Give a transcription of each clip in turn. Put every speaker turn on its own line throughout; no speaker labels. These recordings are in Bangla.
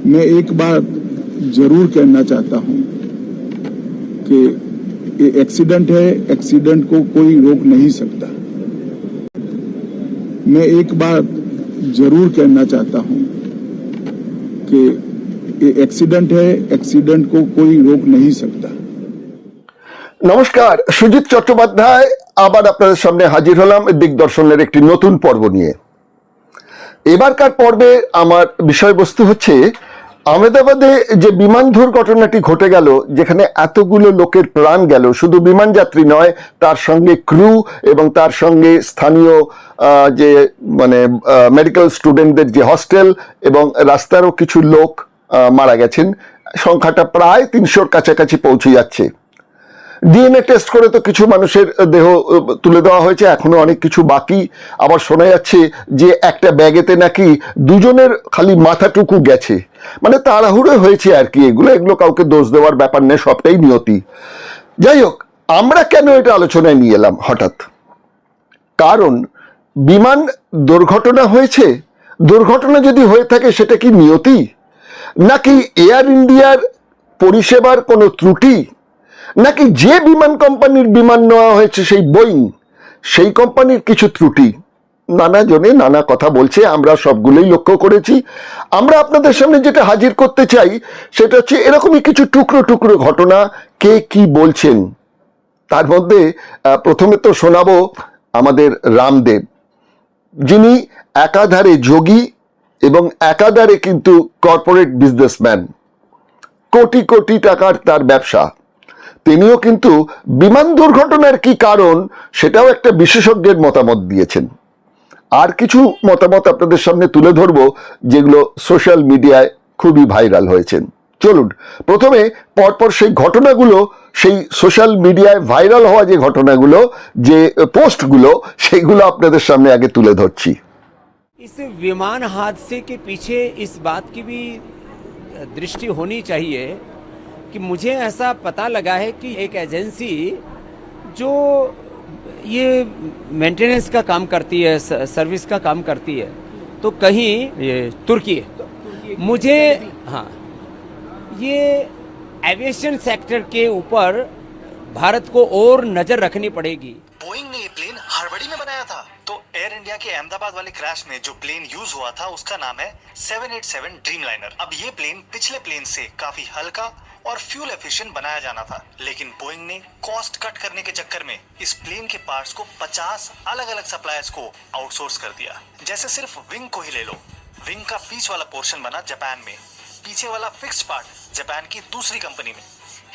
मैं एक बात जरूर कहना चाहता हूं कि ये एक्सीडेंट है, एक्सीडेंट को कोई रोक नहीं सकता। मैं एक बात जरूर कहना चाहता हूं कि ये एक्सीडेंट है, एक्सीडेंट को कोई रोक नहीं सकता।
নমস্কার, সুজিত চট্টোপাধ্যায় আবার আপনাদের সামনে হাজির হলাম দিগদর্শনের একটি নতুন পর্ব নিয়ে। এবারকার পর্বে আমার বিষয়বস্তু হচ্ছে আহমেদাবাদে যে বিমান দুর্ঘটনাটি ঘটে গেল, যেখানে এতগুলো লোকের প্রাণ গেল, শুধু বিমান যাত্রী নয়, তার সঙ্গে ক্রু এবং তার সঙ্গে স্থানীয় যে মেডিকেল স্টুডেন্টদের যে হস্টেল এবং রাস্তারও কিছু লোক মারা গেছেন। সংখ্যাটা প্রায় 300-র কাছাকাছি পৌঁছে যাচ্ছে। ডিএনএ টেস্ট করে তো কিছু মানুষের দেহ তুলে দেওয়া হয়েছে, এখনো অনেক কিছু বাকি। আবার শোনা যাচ্ছে যে একটা ব্যাগেতে নাকি দুজনের খালি মাথাটুকু গেছে, মানে তাড়াহুড়ো হয়েছে আর কি। এগুলো কাউকে দোষ দেওয়ার ব্যাপার নেই, সবটাই নিয়তি। যাই হোক, আমরা কেন এটা আলোচনায় নিয়ে এলাম হঠাৎ? কারণ বিমান দুর্ঘটনা হয়েছে, দুর্ঘটনা যদি হয়ে থাকে সেটা কি নিয়তি, নাকি এয়ার ইন্ডিয়ার পরিষেবার কোনো ত্রুটি, নাকি যে বিমান কোম্পানির বিমান নেওয়া হয়েছে সেই বোয়িং, সেই কোম্পানির কিছু ত্রুটি? নানা জনে নানা কথা বলছে, আমরা সবগুলোই লক্ষ্য করেছি। আমরা আপনাদের সামনে যেটা হাজির করতে চাই সেটা হচ্ছে এরকমই কিছু টুকরো টুকরো ঘটনা। কে কি বলছেন তার মধ্যে প্রথমে তো শোনাবো আমাদের রামদেব, যিনি একাধারে যোগী এবং একাধারে কিন্তু কর্পোরেট বিজনেসম্যান। কোটি কোটি টাকার তার ব্যবসা। তিনিও কিন্তু বিমান দুর্ঘটনার কি কারণ সেটাও একটা বিশেষজ্ঞের মতামত দিয়েছেন। আর কিছু মতামত আপনাদের সামনে তুলে ধরবো যেগুলো সোশ্যাল মিডিয়ায় খুবই ভাইরাল হয়েছেন। চলুন প্রথমে পরপর সেই ঘটনাগুলো, সেই সোশ্যাল মিডিয়ায় ভাইরাল হওয়া যে ঘটনাগুলো, যে পোস্টগুলো, সেগুলো আপনাদের সামনে আগে তুলে ধরছি।
इस विमान हादसे के पीछे इस बात की भी दृष्टि होनी चाहिए कि मुझे ऐसा पता लगा है कि एक एजेंसी जो ये मेंटेनेंस का काम करती है, सर्विस का काम करती है, तो कहीं ये तुर्की है। मुझे हाँ, ये एविएशन सेक्टर के ऊपर भारत को और नजर रखनी पड़ेगी।
बोइंग ने ये प्लेन हड़बड़ी में बनाया था। तो एयर इंडिया के अहमदाबाद वाले क्रैश में जो प्लेन यूज हुआ था उसका नाम है 787 ड्रीमलाइनर। अब ये प्लेन पिछले प्लेन से काफी हल्का और फ्यूल एफिशिएंट बनाया जाना था, लेकिन बोइंग ने कॉस्ट कट करने के चक्कर में इस प्लेन के पार्ट्स को 50 अलग अलग सप्लायर्स को आउटसोर्स कर दिया। जैसे सिर्फ विंग को ही ले लो, विंग का बीच वाला पोर्शन बना जापान में, पीछे वाला फिक्स्ड पार्ट जापान की दूसरी कंपनी में,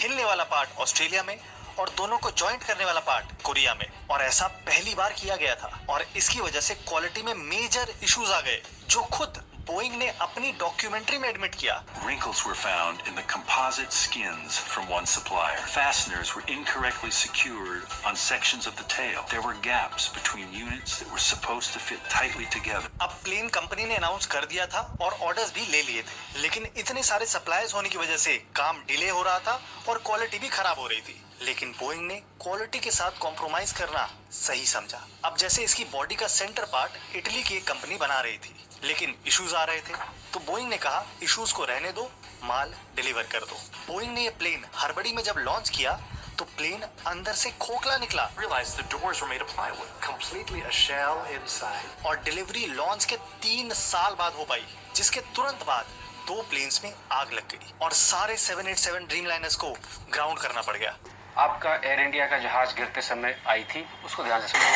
हिलने वाला पार्ट ऑस्ट्रेलिया में और दोनों को जॉइंट करने वाला पार्ट कोरिया में। और ऐसा पहली बार किया गया था और इसकी वजह से क्वालिटी में मेजर इश्यूज आ गए, जो खुद बोइंग ने अपनी डॉक्यूमेंट्री में एडमिट किया।
Wrinkles were found in the composite skins from one supplier. Fasteners were incorrectly secured on sections of the tail. There were gaps between units that were supposed to fit tightly together.
अब प्लेन कंपनी ने अनाउंस कर दिया था और ऑर्डर्स भी ले लिए थे, लेकिन इतने सारे सप्लायर्स होने की वजह से काम डिले हो रहा था और क्वालिटी भी खराब हो रही थी। लेकिन बोइंग ने क्वालिटी के साथ कॉम्प्रोमाइज करना सही समझा। अब जैसे इसकी बॉडी का सेंटर पार्ट इटली की एक कंपनी बना रही थी, लेकिन इश्यूज आ रहे थे, तो बोइंग ने कहा इश्यूज को रहने दो, माल डिलीवर कर दो। बोइंग ने ये प्लेन हड़बड़ी में जब लॉन्च किया तो प्लेन अंदर से खोखला निकला।
Realized the doors were made of plywood, completely a shell inside.
और डिलीवरी लॉन्च के 3 साल बाद हो पाई, जिसके तुरंत बाद 2 प्लेन्स में आग लग गई और सारे 787 ड्रीमलाइनर्स को ग्राउंड करना पड़ गया।
आपका एयर इंडिया का जहाज गिरते समय आई थी, उसको ध्यान से सुनिए।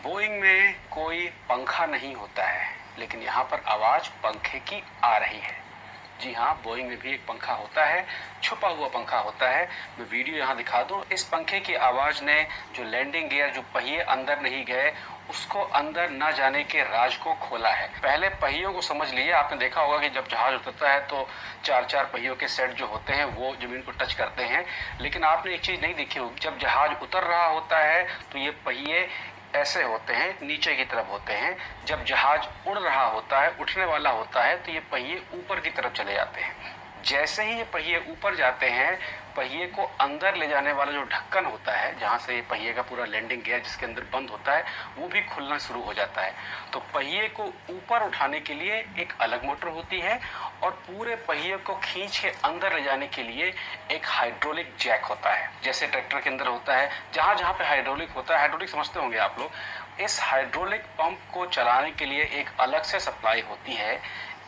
बोइंग में कोई पंखा नहीं होता है, लेकिन यहाँ पर आवाज पंखे की आ रही है। जी हाँ, बोइंग में भी एक पंखा होता है, छुपा हुआ पंखा होता है। मैं वीडियो यहाँ दिखा दूँ। इस पंखे की आवाज ने जो लैंडिंग गियर, जो पहिए अंदर नहीं गए, उसको अंदर न जाने के राज को खोला है। पहले पहियों को समझ लिए। आपने देखा होगा कि जब जहाज उतरता है तो 4-4 पहियों के सेट जो होते हैं वो जमीन को टच करते हैं, लेकिन आपने एक चीज नहीं देखी होगी, जब जहाज उतर रहा होता है तो ये पहिए ऐसे होते हैं, नीचे की तरफ होते हैं। जब जहाज उड़ रहा होता है, उठने वाला होता है, तो ये पहिए ऊपर की तरफ चले जाते हैं। जैसे ही ये पहिए ऊपर जाते हैं, पहिए को अंदर ले जाने वाला जो ढक्कन होता है, जहाँ से ये पहिए का पूरा लैंडिंग गियर जिसके अंदर बंद होता है, वो भी खुलना शुरू हो जाता है। तो पहिए को ऊपर उठाने के लिए एक अलग मोटर होती है और पूरे पहिए को खींच के अंदर ले जाने के लिए एक हाइड्रोलिक जैक होता है, जैसे ट्रैक्टर के अंदर होता है। जहाँ जहाँ पे हाइड्रोलिक होता है, हाइड्रोलिक समझते होंगे आप लोग, इस हाइड्रोलिक पंप को चलाने के लिए एक अलग से सप्लाई होती है।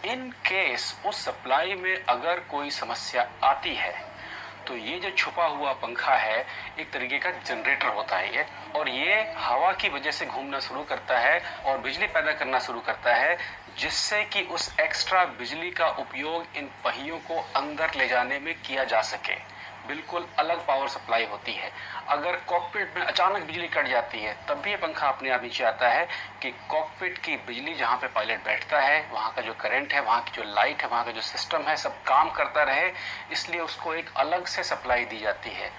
इन केस उस सप्लाई में अगर कोई समस्या आती है तो ये जो छुपा हुआ पंखा है एक तरीके का जनरेटर होता है ये, और ये हवा की वजह से घूमना शुरू करता है और बिजली पैदा करना शुरू करता है, जिससे कि उस एक्स्ट्रा बिजली का उपयोग इन पहियों को अंदर ले जाने में किया जा सके। बिल्कुल अलग पावर सप्लाई होती है। अगर कॉकपिट में अचानक बिजली कट जाती है तब भी ये पंखा अपने आप नीचे आता है कि कॉकपिट की बिजली जहाँ पे पायलट बैठता है, वहाँ का जो करंट है, वहाँ की जो लाइट है, वहाँ का जो सिस्टम है, सब काम करता रहे, इसलिए उसको एक अलग से सप्लाई दी जाती है।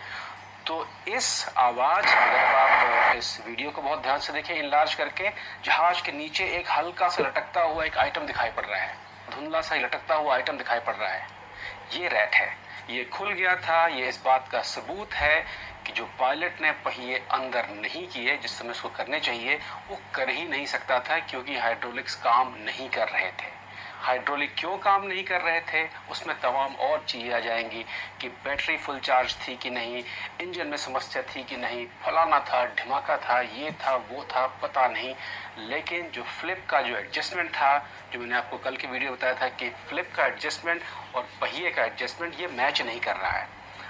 तो इस आवाज़, अगर आप इस वीडियो को बहुत ध्यान से देखें इनलार्ज करके, जहाज के नीचे एक हल्का सा लटकता हुआ एक आइटम दिखाई पड़ रहा है, धुंधला सा लटकता हुआ आइटम दिखाई पड़ रहा है, ये रैट है। ये खुल गया था, ये इस बात का सबूत है कि जो पायलट ने पहिए अंदर नहीं किए जिस समय उसको करने चाहिए, वो कर ही नहीं सकता था, क्योंकि हाइड्रोलिक्स काम नहीं कर रहे थे। हाइड्रोलिक क्यों काम नहीं कर रहे थे, उसमें तमाम और चीज़ें आ जाएंगी कि बैटरी फुल चार्ज थी कि नहीं, इंजन में समस्या थी कि नहीं, फलाना था, ढिमाका था, ये था, वो था, पता नहीं। लेकिन जो फ्लिप का जो एडजस्टमेंट था, जो मैंने आपको कल की वीडियो बताया था कि फ्लिप का एडजस्टमेंट और पहिए का एडजस्टमेंट ये मैच नहीं कर रहा है।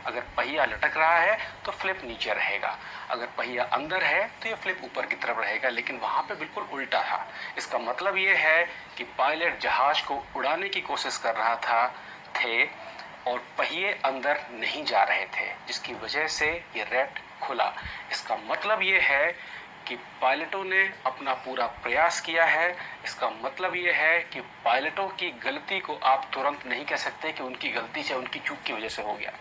अगर पहिया लटक रहा है तो फ्लिप नीचे रहेगा, अगर पहिया अंदर है तो ये फ्लिप ऊपर की तरफ रहेगा, लेकिन वहाँ पे बिल्कुल उल्टा था। इसका मतलब ये है कि पायलट जहाज को उड़ाने की कोशिश कर रहा थे और पहिए अंदर नहीं जा रहे थे, जिसकी वजह से ये रैट खुला। इसका मतलब ये है कि पायलटों ने अपना पूरा प्रयास किया है। इसका मतलब ये है कि पायलटों की गलती को आप तुरंत नहीं कह सकते कि उनकी गलती से, उनकी चूक की वजह से हो गया।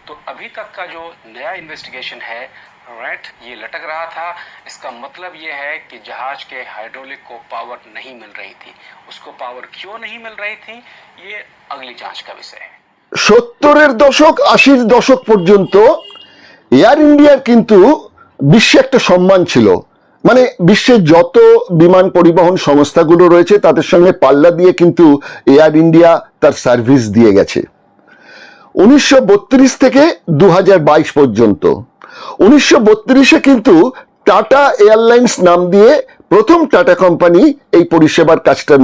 तो अभी तक का जो नया इन्वेस्टिगेशन है, रैट ये लटक रहा था, इसका मतलब ये है कि जहाज के हाइड्रोलिक को पावर नहीं मिल रही थी। उसको पावर क्यों नहीं मिल रही थी, ये अगली जांच का विषय है।
70-এর দশক 80-র দশক পর্যন্ত এয়ার ইন্ডিয়ার কিন্তু বিশ্বে একটা সম্মান ছিল। মানে বিশ্বের যত বিমান পরিবহন সংস্থাগুলো রয়েছে তাদের সঙ্গে পাল্লা দিয়ে কিন্তু এয়ার ইন্ডিয়া তার সার্ভিস দিয়ে গেছে 1932 থেকে 2022 পর্যন্ত। 1932-এ কিন্তু টাটা এয়ারলাইন্স নাম দিয়ে প্রথম টাটা কোম্পানি এই পরিষেবার কাজটা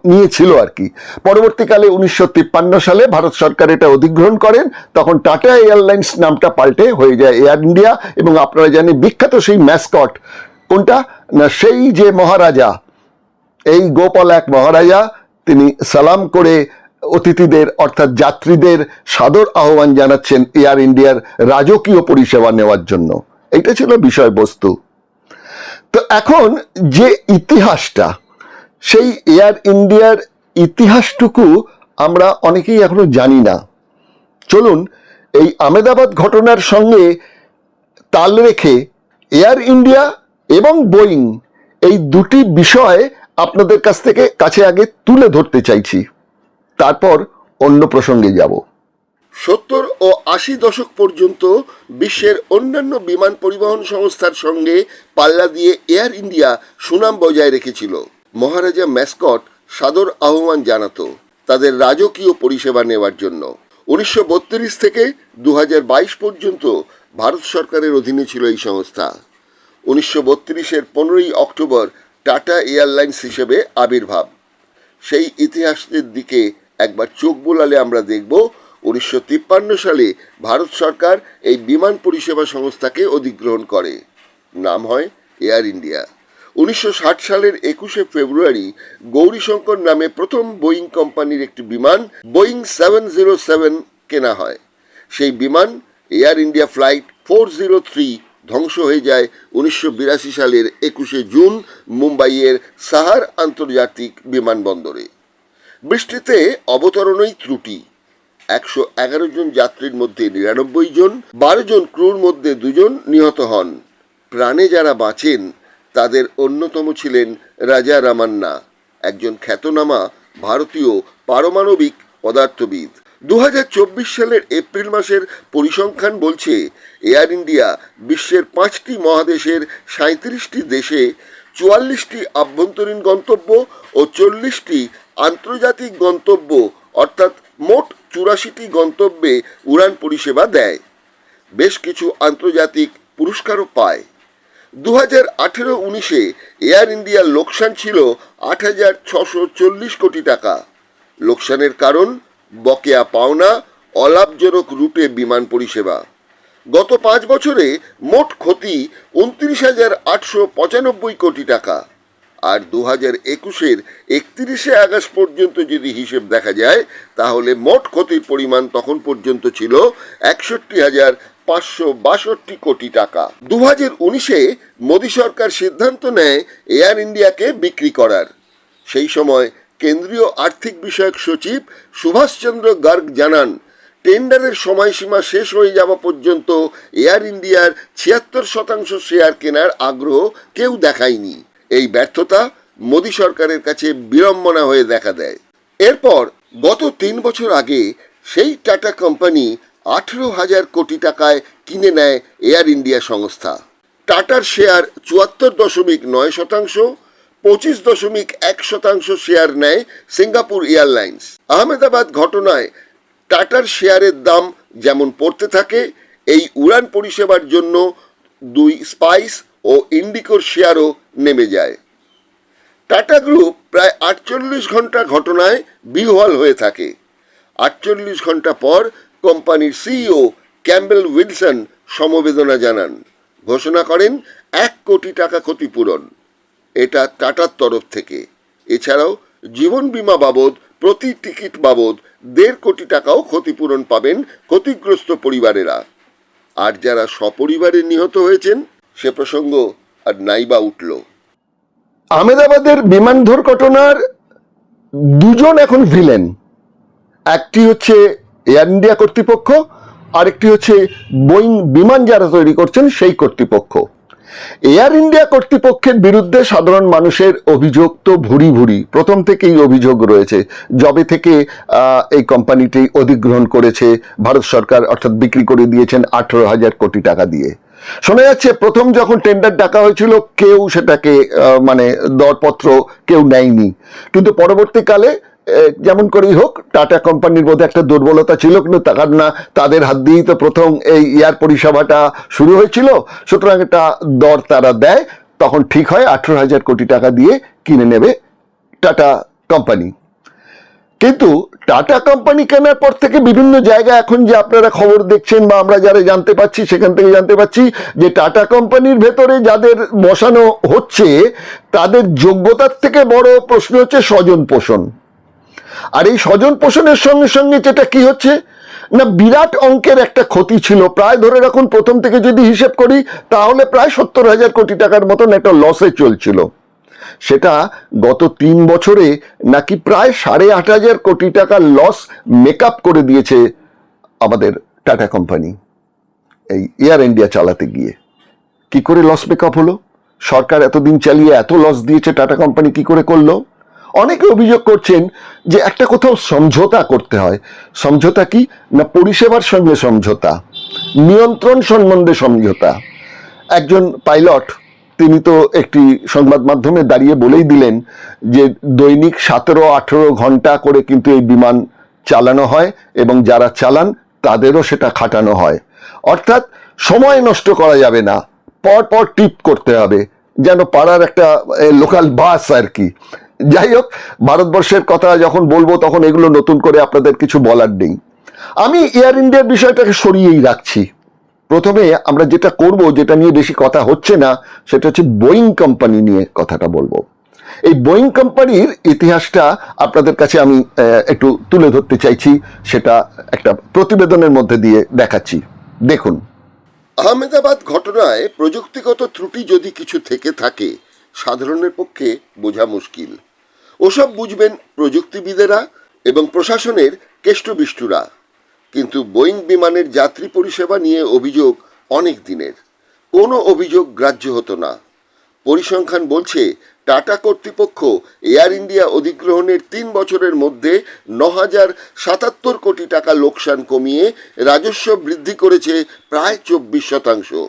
নিয়েছিল আর কি। পরবর্তীকালে 1953 সালে ভারত সরকার এটা অধিগ্রহণ করেন, তখন টাটা এয়ারলাইন্স নামটা পাল্টে হয়ে যায় এয়ার ইন্ডিয়া। এবং আপনারা জানেন বিখ্যাত সেই ম্যাসকট কোনটা না, সেই যে মহারাজা, এই গোপাল এক মহারাজা, তিনি সালাম করে অতিথিদের অর্থাৎ যাত্রীদের সাদর আহ্বান জানাচ্ছেন এয়ার ইন্ডিয়ার রাজকীয় পরিষেবা নেওয়ার জন্য। এটা ছিল বিষয়বস্তু। তো এখন যে ইতিহাসটা, সেই এয়ার ইন্ডিয়ার ইতিহাসটুকু আমরা অনেকেই এখনো জানি না। চলুন এই আহমেদাবাদ ঘটনার সঙ্গে তাল রেখে এয়ার ইন্ডিয়া এবং বোয়িং এই দুটি বিষয় আপনাদের কাছে আগে তুলে ধরতে চাইছি, তারপর অন্য প্রসঙ্গে যাব। 70 ও 80 দশক পর্যন্ত বিশ্বের অন্যান্য বিমান পরিবহন সংস্থার সঙ্গে পাল্লা দিয়ে এয়ার ইন্ডিয়া সুনাম বজায় রেখেছিল। মহারাজা ম্যাসকট সাদর আহ্বান জানাতো তাদের রাজকীয় পরিষেবা নেওয়ার জন্য। 1932 থেকে 2022 পর্যন্ত ভারত সরকারের অধীনে ছিল এই সংস্থা। 1932-এর 15ই অক্টোবর টাটা এয়ারলাইন্স হিসেবে আবির্ভাব। সেই ইতিহাসের দিকে একবার চোখ বোলালে আমরা দেখব 1953 সালে ভারত সরকার এই বিমান পরিষেবা সংস্থাকে অধিগ্রহণ করে, নাম হয় এয়ার ইন্ডিয়া। 1960 সালের 21শে ফেব্রুয়ারি গৌরীশঙ্কর নামে প্রথম বোয়িং কোম্পানির একটি বিমান বোয়িং 707 কেনা হয়। সেই বিমান এয়ার ইন্ডিয়া ফ্লাইট 403 ধ্বংস হয়ে যায় 1982 সালের 21শে জুন মুম্বাইয়ের সাহার আন্তর্জাতিক বিমানবন্দরে। বৃষ্টিতে অবতরণই ত্রুটি। 111 জন যাত্রীর মধ্যে 99 জন, 12 জন ক্রুর মধ্যে 2 জন নিহত হন। প্রাণে যারা বাঁচেন তাদের অন্যতম ছিলেন রাজা রামান্না, একজন খ্যাতনামা ভারতীয় পারমাণবিক পদার্থবিদ। 2024 সালের এপ্রিল মাসের পরিসংখ্যান বলছে এয়ার ইন্ডিয়া বিশ্বের 5টি মহাদেশের 37টি দেশে 44টি আভ্যন্তরীণ গন্তব্য ও 40টি আন্তর্জাতিক গন্তব্য অর্থাৎ মোট 84টি গন্তব্যে উড়ান পরিষেবা দেয়। বেশ কিছু আন্তর্জাতিক পুরস্কারও পায়। 2018-19-এ এয়ার ইন্ডিয়ার লোকসান ছিল 8,640 কোটি টাকা। লোকসানের কারণ বকেয়া পাওনা, অলাভজনক রুটে বিমান পরিষেবা। গত 5 বছরে মোট ক্ষতি 29,895 কোটি টাকা। আর 2021-এর 31শে আগস্ট পর্যন্ত যদি হিসেব দেখা যায় তাহলে মোট ক্ষতির পরিমাণ তখন পর্যন্ত ছিল 61,562 কোটি টাকা। 2019-এ মোদী সরকার সিদ্ধান্ত নেয় এয়ার ইন্ডিয়াকে বিক্রি করার। সেই সময় কেন্দ্রীয় আর্থিক বিষয়ক সচিব সুভাষচন্দ্র গার্গ জানান, টেন্ডারের সময়সীমা শেষ হয়ে যাওয়া পর্যন্ত এয়ার ইন্ডিয়ার 76% শেয়ার কেনার আগ্রহ কেউ দেখায়নি। এই ব্যর্থতা মোদী সরকারের কাছে বিড়ম্বনা হয়ে দেখা দেয়। এরপর গত 3 বছর আগে সেই টাটা কোম্পানি 18,000 কোটি টাকায় কিনে নেয় এয়ার ইন্ডিয়া সংস্থা। টাটার শেয়ার 74.9%, 25.1% শেয়ার নেয় সিঙ্গাপুর এয়ারলাইন্স। আহমেদাবাদ ঘটনায় টাটার শেয়ারের দাম যেমন পড়তে থাকে, এই উড়ান পরিষেবার জন্য 2 স্পাইস ও ইন্ডিকোর শেয়ারও নেমে যায়। টাটা গ্রুপ প্রায় 48 ঘন্টা ঘটনায় বিহ্বল হয়ে থাকে। 48 ঘন্টা পর কোম্পানির সিইও ক্যাম্বেল উইলসন সমবেদনা জানান, ঘোষণা করেন 1 কোটি টাকা ক্ষতিপূরণ। এটা টাটার তরফ থেকে। এছাড়াও জীবন বীমা বাবদ প্রতি টিকিট বাবদ 1.5 কোটি টাকাও ক্ষতিপূরণ পাবেন ক্ষতিগ্রস্ত পরিবারেরা। আর যারা সপরিবারে নিহত হয়েছেন সে প্রসঙ্গ আর নাইবা উঠল। আহমেদাবাদের বিমান দুর্ঘটনার দুজন এখন ভিলেন। একটি হচ্ছে এয়ার ইন্ডিয়া কর্তৃপক্ষ, আরেকটি হচ্ছে বোয়িং বিমান যারা তৈরি করছেন সেই কর্তৃপক্ষ। এয়ার ইন্ডিয়া কর্তৃপক্ষের বিরুদ্ধে সাধারণ মানুষের অভিযোগ তো ভুরি ভুরি, প্রথম থেকেই অভিযোগ রয়েছে। যবে থেকে এই কোম্পানিটি অধিগ্রহণ করেছে ভারত সরকার, অর্থাৎ বিক্রি করে দিয়েছেন 18,000 কোটি টাকা দিয়ে। শোনা যাচ্ছে প্রথম যখন টেন্ডার ডাকা হয়েছিল কেউ সেটাকে মানে দরপত্র কেউ নেয়নি, কিন্তু পরবর্তীকালে যেমন করেই হোক টাটা কোম্পানির মধ্যে একটা দুর্বলতা ছিল, কিন্তু তাদের হাত দিয়েই তো প্রথম এই এয়ার পরিষেবাটা শুরু হয়েছিল। সুতরাং এটা দর তারা দেয়, তখন ঠিক হয় 18,000 কোটি টাকা দিয়ে কিনে নেবে টাটা কোম্পানি। কিন্তু টাটা কোম্পানি কেনার পর থেকে বিভিন্ন জায়গায় এখন যে আপনারা খবর দেখছেন বা আমরা যারা জানতে পাচ্ছি সেখান থেকে জানতে পাচ্ছি যে টাটা কোম্পানির ভেতরে যাদের বসানো হচ্ছে তাদের যোগ্যতার থেকে বড় প্রশ্ন হচ্ছে স্বজন পোষণ। আর এই স্বজন পোষণের সঙ্গে সঙ্গে যেটা কি হচ্ছে না, বিরাট অঙ্কের একটা ক্ষতি ছিল। প্রায় ধরে রাখুন প্রথম থেকে যদি হিসেব করি তাহলে প্রায় 70,000 কোটি টাকার মতন একটা লসে চলছিল। সেটা গত 3 বছরে নাকি প্রায় 8,500 কোটি টাকার লস মেকআপ করে দিয়েছে আমাদের টাটা কোম্পানি এই এয়ার ইন্ডিয়া চালাতে গিয়ে। কি করে লস মেকআপ হলো? সরকার এতদিন চালিয়ে এত লস দিয়েছে, টাটা কোম্পানি কি করে করলো? অনেকে অভিযোগ করছেন যে একটা কোথাও সমঝোতা করতে হয়। সমঝোতা কি না, পরিষেবার সঙ্গে সমঝোতা, নিয়ন্ত্রণ সম্বন্ধে সমঝোতা। একজন পাইলট তিনি তো একটি সংবাদ মাধ্যমে দাঁড়িয়ে বলেই দিলেন যে দৈনিক 17-18 ঘন্টা করে কিন্তু এই বিমান চালানো হয় এবং যারা চালান তাদেরও সেটা খাটানো হয়। অর্থাৎ সময় নষ্ট করা যাবে না, পর পর টিপ করতে হবে, যেন পাড়ার একটা লোকাল বাস আর কি। যাই হোক, ভারতবর্ষের কথা যখন বলবো তখন এগুলো নতুন করে আপনাদের কিছু বলার নেই। আমি এয়ার ইন্ডিয়ার বিষয়টাকে সরিয়েই রাখছি। প্রথমে আমরা যেটা করব, যেটা নিয়ে বেশি কথা হচ্ছে না, সেটা হচ্ছে বোয়িং কোম্পানি নিয়ে কথাটা বলবো। এই বোয়িং কোম্পানির ইতিহাসটা আপনাদের কাছে আমি একটু তুলে ধরতে চাইছি, সেটা একটা প্রতিবেদনের মধ্যে দিয়ে দেখাচ্ছি। দেখুন, আহমেদাবাদ ঘটনায় প্রযুক্তিগত ত্রুটি যদি কিছু থেকে থাকে সাধারণের পক্ষে বোঝা মুশকিল। ওসব বুঝবেন প্রযুক্তিবিদেরা এবং প্রশাসনের কেষ্টবিষ্টুরা। কিন্তু বোয়িং বিমানের যাত্রী পরিষেবা নিয়ে অভিযোগ অনেক দিনের। কোনো অভিযোগ গ্রাহ্য হতো না। পরিসংখ্যান বলছে টাটা কর্তৃপক্ষ এয়ার ইন্ডিয়া অধিগ্রহণের 3 বছরের মধ্যে 9,077 কোটি টাকা লোকসান কমিয়ে রাজস্ব বৃদ্ধি করেছে প্রায় 24%।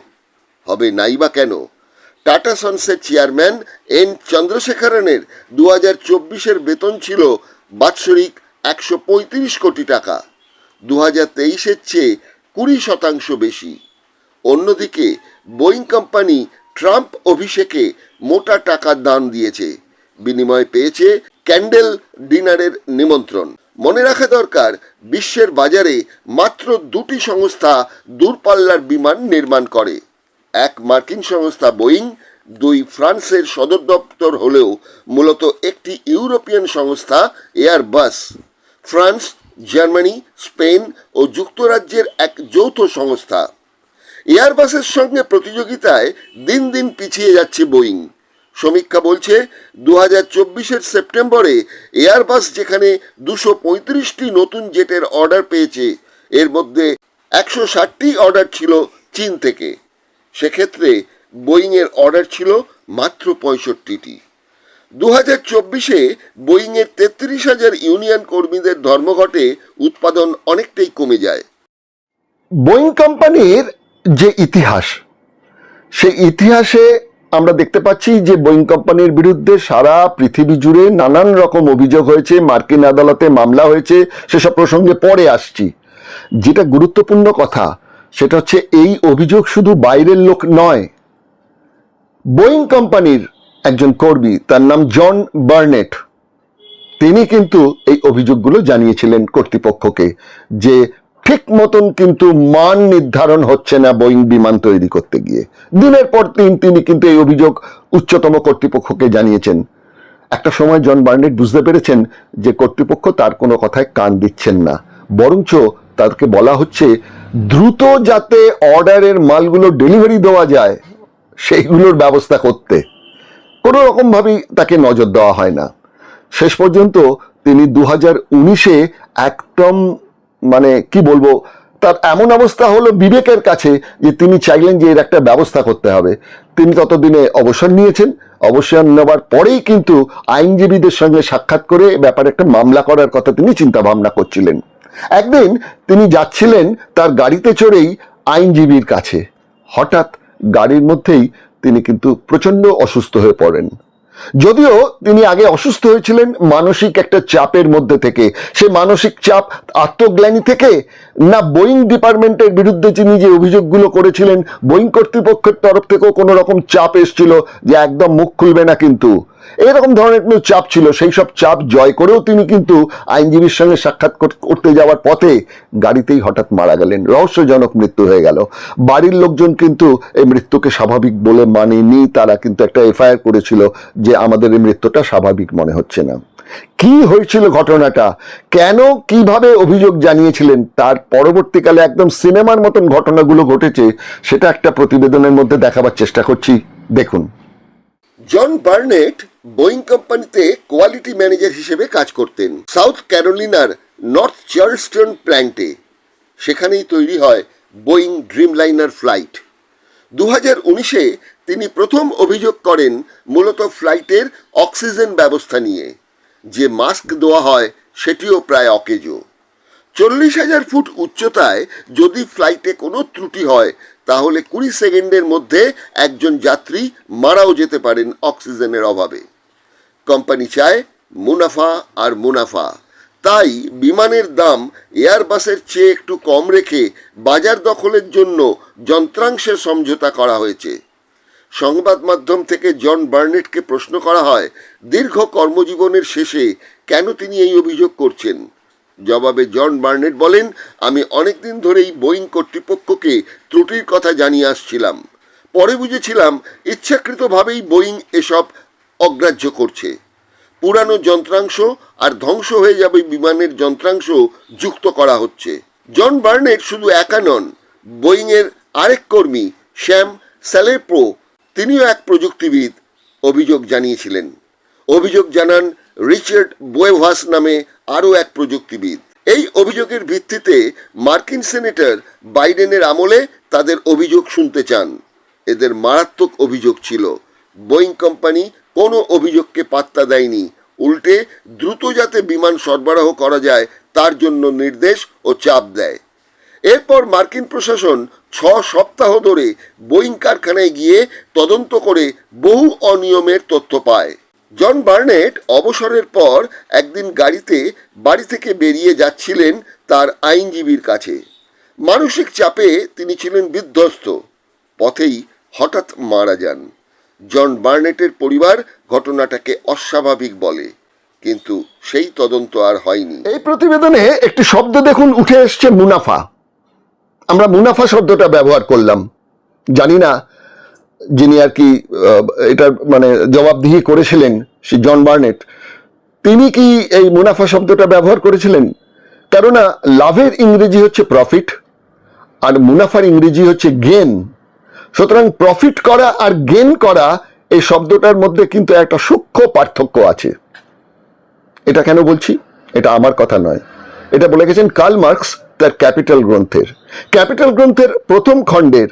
হবে নাই বা কেন? টাটা সন্সের চেয়ারম্যান এন চন্দ্রশেখরনের 2024-এর বেতন ছিল বাৎসরিক 135 কোটি টাকা, 2023-এর চেয়ে 20% বেশি। অন্যদিকে বোয়িং কোম্পানি ট্রাম্প অভিষেকে মোটা টাকার দান দিয়েছে, বিনিময়ে পেয়েছে ক্যান্ডেল ডিনারের নিমন্ত্রণ। মনে রাখা দরকার, বিশ্বের বাজারে মাত্র 2টি সংস্থা দূরপাল্লার বিমান নির্মাণ করে, এক মার্কিন সংস্থা বোয়িং, 2 ফ্রান্সের সদর দপ্তর হলেও মূলত একটি ইউরোপিয়ান সংস্থা এয়ারবাস। ফ্রান্স, জার্মানি, স্পেন ও যুক্তরাজ্যের এক যৌথ সংস্থা। এয়ারবাসের সঙ্গে প্রতিযোগিতায় দিন দিন পিছিয়ে যাচ্ছে বোয়িং। সমীক্ষা বলছে 2024-এর সেপ্টেম্বরে এয়ারবাস যেখানে 235টি নতুন জেটের অর্ডার পেয়েছে, এর মধ্যে 160টি অর্ডার ছিল চীন থেকে। সেক্ষেত্রে বোয়িংয়ের অর্ডার ছিল মাত্র 65টি। 2024-এ বোয়িংয়ের 33,000 ইউনিয়ন কর্মীদের ধর্মঘটে উৎপাদন অনেকটাই কমে যায়। বোয়িং কোম্পানির যে ইতিহাস, সেই ইতিহাসে আমরা দেখতে পাচ্ছি যে বোয়িং কোম্পানির বিরুদ্ধে সারা পৃথিবী জুড়ে নানান রকম অভিযোগ হয়েছে, মার্কিন আদালতে মামলা হয়েছে, সেসব প্রসঙ্গে পরে আসছি। যেটা গুরুত্বপূর্ণ কথা সেটা হচ্ছে এই অভিযোগ শুধু বাইরের লোক নয়, বোয়িং কোম্পানির একজন কর্মী, তার নাম জন বার্নেট, তিনি কিন্তু এই অভিযোগগুলো জানিয়েছিলেন কর্তৃপক্ষকে যে ঠিক মতন কিন্তু মান নির্ধারণ হচ্ছে না বোয়িং বিমান তৈরি করতে গিয়ে। দিনের পর দিন তিনি কিন্তু এই অভিযোগ উচ্চতম কর্তৃপক্ষকে জানিয়েছেন। একটা সময় জন বার্নেট বুঝতে পেরেছেন যে কর্তৃপক্ষ তার কোনো কথায় কান দিচ্ছেন না, বরঞ্চ তাকে বলা হচ্ছে দ্রুত যাতে অর্ডারের মালগুলো ডেলিভারি দেওয়া যায় সেইগুলোর ব্যবস্থা করতে। কোনো রকমভাবেই তাকে নজর দেওয়া হয় না। শেষ পর্যন্ত তিনি 2019-এ একদম কি বলবো, তার এমন অবস্থা হলো বিবেকের কাছে যে তিনি চাইলেন যে এর একটা ব্যবস্থা করতে হবে। তিনি ততদিনে অবসর নিয়েছেন। অবসর নেওয়ার পরেই কিন্তু আইনজীবীদের সঙ্গে সাক্ষাৎ করে ব্যাপারে একটা মামলা করার কথা তিনি চিন্তা ভাবনা করছিলেন। একদিন তিনি যাচ্ছিলেন তার গাড়িতে চড়েই আইনজীবীর কাছে, হঠাৎ গাড়ির মধ্যেই তিনি কিন্তু প্রচন্ড অসুস্থ হয়ে পড়েন। যদিও তিনি আগে অসুস্থ হয়েছিলেন মানসিক একটা চাপের মধ্যে থেকে, সে মানসিক চাপ আত্মগ্লানি থেকে না বোয়িং ডিপার্টমেন্টের বিরুদ্ধে তিনি যে অভিযোগগুলো করেছিলেন বোয়িং কর্তৃপক্ষের তরফ থেকেও কোনো রকম চাপ এসেছিল যে একদম মুখ খুলবে না, কিন্তু এরকম ধরনের কোনো চাপ ছিল। সেই সব চাপ জয় করেও তিনি কিন্তু আইনজীবীর সঙ্গে সাক্ষাৎ করতে যাওয়ার পথে গাড়িতেই হঠাৎ মারা গেলেন। রহস্যজনক মৃত্যু হয়ে গেল। বাড়ির লোকজন কিন্তু এই মৃত্যুকে স্বাভাবিক বলে মানেনি, তারা কিন্তু একটা এফআইআর করেছিল যে আমাদের এই মৃত্যুটা স্বাভাবিক মনে হচ্ছে না। কি হয়েছিল ঘটনাটা, কেন কিভাবে অভিযোগ জানিয়েছিলেন, তার পরবর্তীকালে একদম সিনেমার মতন ঘটনাগুলো ঘটেছে, সেটা একটা প্রতিবেদনের মধ্যে দেখাবার চেষ্টা করছি, দেখুন। জন বার্নেট বোয়িং কোম্পানিতে কোয়ালিটি ম্যানেজার হিসেবে কাজ করতেন সাউথ ক্যারোলিনার নর্থ চার্লস্টন প্ল্যান্টে। সেখানেই তৈরি হয় বোয়িং ড্রিমলাইনার ফ্লাইট। 2019-এ তিনি প্রথম অভিযোগ করেন মূলত ফ্লাইটের অক্সিজেন ব্যবস্থা নিয়ে। যে মাস্ক দেওয়া হয় সেটিও প্রায় অকেজো। 40,000 ফুট উচ্চতায় যদি ফ্লাইটে কোনো ত্রুটি হয় তাহলে 20 সেকেন্ডের মধ্যে একজন যাত্রী মারাও যেতে পারেন অক্সিজেনের অভাবে। কোম্পানি চায় মুনাফা আর মুনাফা, তাই বিমানের দাম এয়ারবাসের চেয়ে একটু কম রেখে বাজার দখলের জন্য যন্ত্রাংশের সমঝোতা করা হয়েছে। সংবাদ মাধ্যম থেকে জন বার্নেটকে প্রশ্ন করা হয় দীর্ঘ কর্মজীবনের শেষে কেন তিনি এই অভিযোগ করছেন। জবাবে জন বার্নেট বলেন, আমি অনেকদিন ধরেই বোয়িং কর্তৃপক্ষকে ত্রুটির কথা জানিয়ে আসছিলাম। পরে বুঝেছিলাম ইচ্ছাকৃতভাবেই বোয়িং এসব অগ্রাহ্য করছে। পুরানো যন্ত্রাংশ আর ধ্বংস হয়ে যাবে বিমানের যন্ত্রাংশ যুক্ত করা হচ্ছে। জন বার্নেট শুধু একা নন, বোয়িংয়ের আরেক কর্মী শ্যাম স্যালেপ্রো, তিনিও এক প্রযুক্তিবিদ, অভিযোগ জানিয়েছিলেন। অভিযোগ জানান রিচার্ড বোয়েভাস নামে আরও এক প্রযুক্তিবিদ। এই অভিযোগের ভিত্তিতে মার্কিন সেনেটর বাইডেনের আমলে তাদের অভিযোগ শুনতে চান। এদের মারাত্মক অভিযোগ ছিল, বোয়িং কোম্পানি কোনো অভিযোগকে পাত্তা দেয়নি, উল্টে দ্রুত যাতে বিমান সরবরাহ করা যায় তার জন্য নির্দেশ ও চাপ দেয়। এরপর মার্কিন প্রশাসন 6 সপ্তাহ ধরে বোয়িং কারখানায় গিয়ে তদন্ত করে বহু অনিয়মের তথ্য পায়। জন বার্নেট অবসরের পর একদিন গাড়িতে বাড়ি থেকে বেরিয়ে যাচ্ছিলেন তার আইনজীবীর কাছে। মানসিক চাপে তিনি ছিলেন বিধ্বস্ত। পথেই হঠাৎ মারা যান। জন বার্নেটের পরিবার ঘটনাটাকে অস্বাভাবিক বলে, কিন্তু সেই তদন্ত আর হয়নি। এই প্রতিবেদনে একটি শব্দ দেখুন উঠে এসছে, মুনাফা। আমরা মুনাফা শব্দটা ব্যবহার করলাম, জানি না যিনি আর কি এটার মানে জবাবদিহি করেছিলেন, সে জন বার্নেট, তিনি কি এই মুনাফা শব্দটা ব্যবহার করেছিলেন? কেননা লাভের ইংরেজি হচ্ছে প্রফিট আর মুনাফার ইংরেজি হচ্ছে গেন। সুতরাং প্রফিট করা আর গেন করা এই শব্দটার মধ্যে কিন্তু একটা সূক্ষ্ম পার্থক্য আছে। এটা কেন বলছি? এটা আমার কথা নয়, এটা বলে গেছেন কার্ল মার্কস তার ক্যাপিটাল গ্রন্থের প্রথম খণ্ডের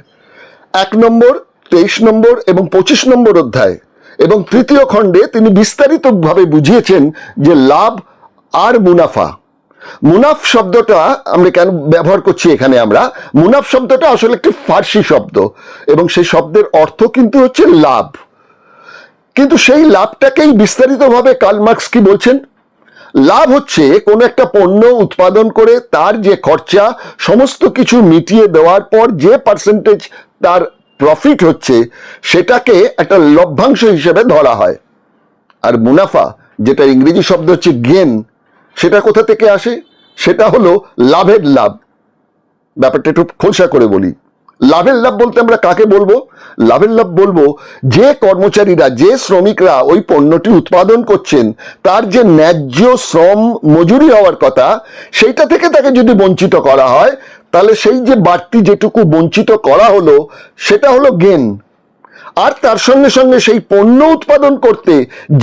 1 নম্বর, 23 নম্বর এবং 25 নম্বর অধ্যায় এবং তৃতীয় খণ্ডে তিনি বিস্তারিতভাবে বুঝিয়েছেন যে লাভ আর মুনাফা। মুনাফ শব্দটা আমরা কেন ব্যবহার করছি এখানে? আমরা মুনাফ শব্দটা আসলে একটি ফার্সি শব্দ এবং সেই শব্দের অর্থ কিন্তু হচ্ছে লাভ। কিন্তু সেই লাভটাকেই বিস্তারিতভাবে কার্ল মার্কস কি বলছেন? লাভ হচ্ছে কোনো একটা পণ্য উৎপাদন করে তার যে খরচা সমস্ত কিছু মিটিয়ে দেওয়ার পর যে পার্সেন্টেজ তার প্রফিট হচ্ছে সেটাকে একটা লভ্যাংশ হিসেবে ধরা হয়। আর মুনাফা, যেটা ইংরেজি শব্দ হচ্ছে গেন, সেটা কোথা থেকে আসে? সেটা হলো লাভের লাভ। ব্যাপারটা একটু খোলসা করে বলি। লাভের লাভ বলতে আমরা কাকে বলবো? লাভের লাভ বলবো যে কর্মচারীরা, যে শ্রমিকরা ওই পণ্যটি উৎপাদন করছেন তার যে ন্যায্য শ্রম মজুরি হওয়ার কথা সেইটা থেকে তাকে যদি বঞ্চিত করা হয় তাহলে সেই যে বাড়তি যেটুকু বঞ্চিত করা হলো সেটা হলো গেন। আর তার সঙ্গে সঙ্গে সেই পণ্য উৎপাদন করতে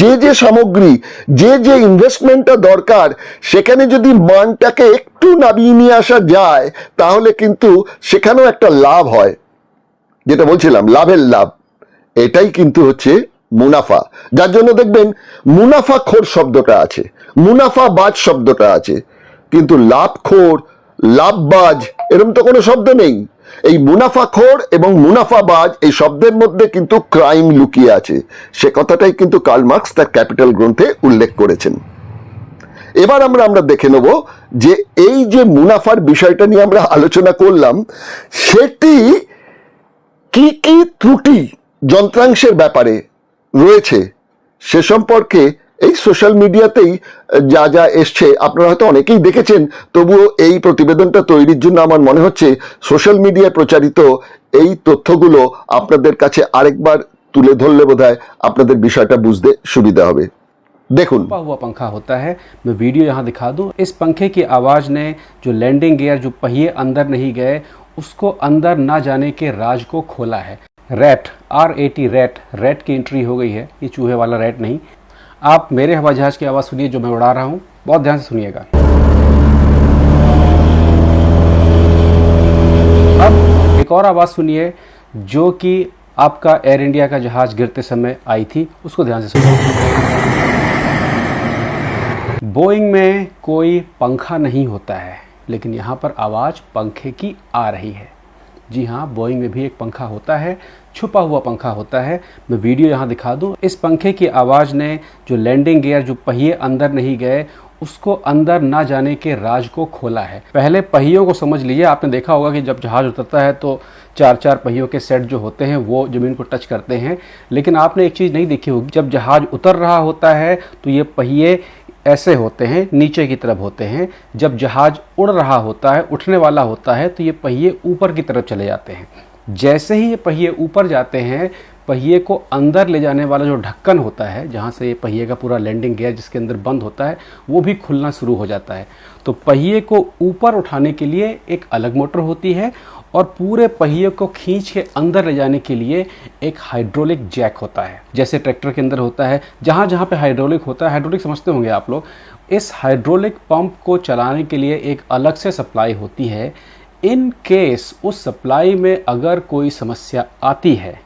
যে যে সামগ্রী, যে যে ইনভেস্টমেন্টটা দরকার, সেখানে যদি মানটাকে একটু নামিয়ে নিয়ে আসা যায় তাহলে কিন্তু সেখানেও একটা লাভ হয়। যেটা বলছিলাম লাভের লাভ, এটাই কিন্তু হচ্ছে মুনাফা। যার জন্য দেখবেন মুনাফাখোর শব্দটা আছে, মুনাফাবাজ শব্দটা আছে, কিন্তু লাভখোর, লাভবাজ এরকম তো কোনো শব্দ নেই। এই মুনাফাখোর এবং মুনাফাবাজ এই শব্দের মধ্যে কিন্তু ক্রাইম লুকিয়ে আছে। সে কথাটাই কিন্তু কার্ল মার্কস তার ক্যাপিটাল গ্রন্থে উল্লেখ করেছেন। এবার আমরা দেখে নেব যে এই যে মুনাফার বিষয়টা নিয়ে আমরা আলোচনা করলাম, সেটি কি কি ত্রুটি যন্ত্রাংশের ব্যাপারে রয়েছে সে সম্পর্কে এই সোশ্যাল মিডিয়াতেই যা যা এসছে আপনারা হয়তো অনেকেই দেখেছেন। তবুও এই প্রতিবেদনটা তৈরির জন্য আমার মনে হচ্ছে সোশ্যাল মিডিয়ায় প্রচারিত এই তথ্যগুলো আপনাদের কাছে আরেকবার তুলে ধরলে বোধহয় আপনাদের বিষয়টা বুঝতে সুবিধা হবে। देखून
हुआ पंखा होता है, मैं वीडियो यहाँ दिखा दूँ। इस पंखे की आवाज़ ने जो लैंडिंग गियर, जो पहिए अंदर नहीं गए, उसको अंदर ना जाने के राज को खोला है। रैट, RAT, रैट की एंट्री हो गई है। ये चूहे वाला रैट नहीं। आप मेरे हवाई जहाज़ की आवाज़ सुनिए जो मैं उड़ा रहा हूँ, बहुत ध्यान से सुनिएगा। अब एक और आवाज़ सुनिए जो कि आपका एयर इंडिया का जहाज़ गिरते समय आई थी, उसको ध्यान से सुनिए। बोइंग में कोई पंखा नहीं होता है, लेकिन यहाँ पर आवाज़ पंखे की आ रही है। जी हाँ, बोइंग में भी एक पंखा होता है, छुपा हुआ पंखा होता है। मैं वीडियो यहाँ दिखा दूँ। इस पंखे की आवाज़ ने जो लैंडिंग गियर, जो पहिए अंदर नहीं गए, उसको अंदर ना जाने के राज को खोला है। पहले पहियों को समझ लीजिए। आपने देखा होगा कि जब जहाज़ उतरता है तो 4-4 पहियों के सेट जो होते हैं वो ज़मीन को टच करते हैं। लेकिन आपने एक चीज़ नहीं देखी होगी, जब जहाज़ उतर रहा होता है तो ये पहिए ऐसे होते हैं, नीचे की तरफ होते हैं। जब जहाज़ उड़ रहा होता है, उठने वाला होता है, तो ये पहिए ऊपर की तरफ चले जाते हैं। जैसे ही ये पहिए ऊपर जाते हैं, पहिए को अंदर ले जाने वाला जो ढक्कन होता है, जहाँ से ये पहिए का पूरा लैंडिंग गियर जिसके अंदर बंद होता है, वो भी खुलना शुरू हो जाता है। तो पहिए को ऊपर उठाने के लिए एक अलग मोटर होती है और पूरे पहिए को खींच के अंदर ले जाने के लिए एक हाइड्रोलिक जैक होता है, जैसे ट्रैक्टर के अंदर होता है। जहाँ जहाँ पे हाइड्रोलिक होता है, हाइड्रोलिक समझते होंगे आप लोग, इस हाइड्रोलिक पंप को चलाने के लिए एक अलग से सप्लाई होती है। इन केस उस सप्लाई में अगर कोई समस्या आती है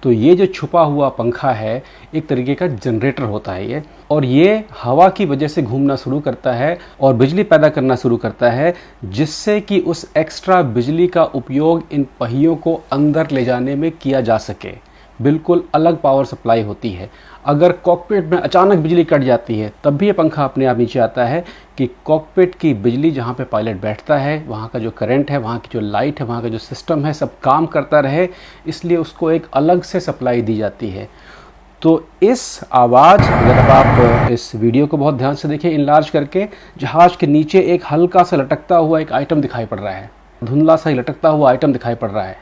तो तो ये जो छुपा हुआ पंखा है एक तरीके का जनरेटर होता है ये, और ये हवा की वजह से घूमना शुरू करता है और बिजली पैदा करना शुरू करता है, जिससे कि उस एक्स्ट्रा बिजली का उपयोग इन पहियों को अंदर ले जाने में किया जा सके। बिल्कुल अलग पावर सप्लाई होती है। अगर कॉकपिट में अचानक बिजली कट जाती है तब भी ये पंखा अपने आप नीचे आता है कि कॉकपिट की बिजली जहाँ पे पायलट बैठता है वहाँ का जो करंट है, वहाँ की जो लाइट है, वहाँ का जो सिस्टम है, सब काम करता रहे, इसलिए उसको एक अलग से सप्लाई दी जाती है। तो इस आवाज़, अगर आप इस वीडियो को बहुत ध्यान से देखें इनलार्ज करके, जहाज़ के नीचे एक हल्का सा लटकता हुआ एक आइटम दिखाई पड़ रहा है, धुंधला सा लटकता हुआ आइटम दिखाई पड़ रहा है,